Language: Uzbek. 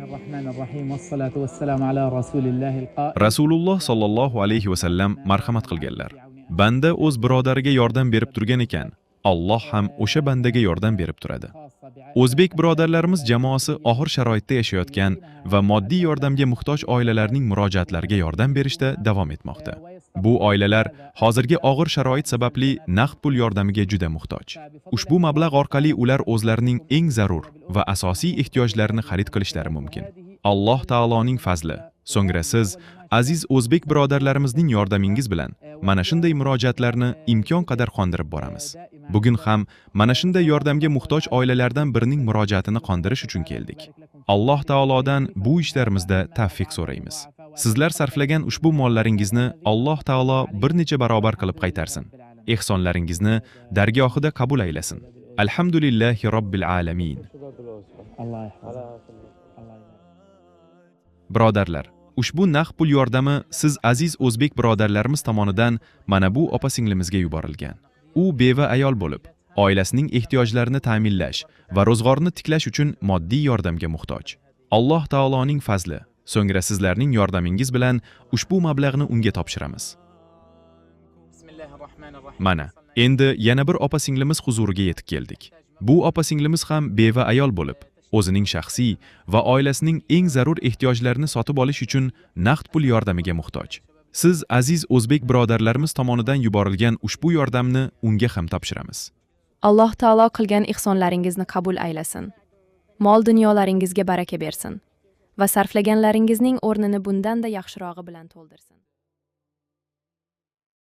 Bismillahirrahmanirrahim. Vassalatu vassalamu ala rasulillahil qa'il. Rasululloh sollallohu alayhi vasallam marhamat qilganlar. Banda o'z birodariga yordam berib turgan ekan, Alloh ham o'sha bandaga yordam berib turadi. O'zbek birodarlarimiz jamoasi og'ir sharoitda yashayotgan va moddiy yordamga muhtoj oilalarning murojaatlariga yordam berishda davom etmoqda. Bu oilalar hozirgi og'ir sharoit sababli naqd pul yordamiga juda muhtoj. Ushbu mablag' orqali ular o'zlarining eng zarur va asosiy ehtiyojlarini xarid qilishlari mumkin. Alloh taoloning fazli. So'ngra siz aziz o'zbek birodarlarimizning yordamingiz bilan mana shunday murojaatlarni imkon qadar qondirib boramiz. Bugun ham mana shunday yordamga muhtoj oilalardan birining murojaatini qondirish uchun keldik. Alloh taolodan bu ishlarimizda tavfiq so'raymiz. Sizlar sarflagan ushbu mollaringizni Alloh taolo bir necha barobar qilib qaytarsin. Ehsonlaringizni dargohida qabul aylasin. Alhamdulillahi robbil alamin. Birodarlar, ushbu naqd pul yordami siz aziz o'zbek birodarlarimiz tomonidan mana bu opa-singlimizga yuborilgan. U beva ayol bo'lib, oilasining ehtiyojlarini ta'minlash va ro'zg'orni tiklash uchun moddiy yordamga muhtoj. Alloh taoloning fazli. So'ngra sizlarning yordamingiz bilan ushbu mablag'ni unga topshiramiz. Mana, endi yana bir opa-singlimiz huzuriga yetib keldik. Bu opa-singlimiz ham beva ayol bo'lib, o'zining shaxsiy va oilasining eng zarur ehtiyojlarini sotib olish uchun naqd pul yordamiga muhtoj. Siz aziz o'zbek birodarlarimiz tomonidan yuborilgan ushbu yordamni unga ham topshiramiz. Alloh taolo qilgan ihsonlaringizni qabul aylasin. Mol dunyolaringizga baraka bersin va sarflaganlaringizning o'rnini bundan-da yaxshirog'i bilan to'ldirsin.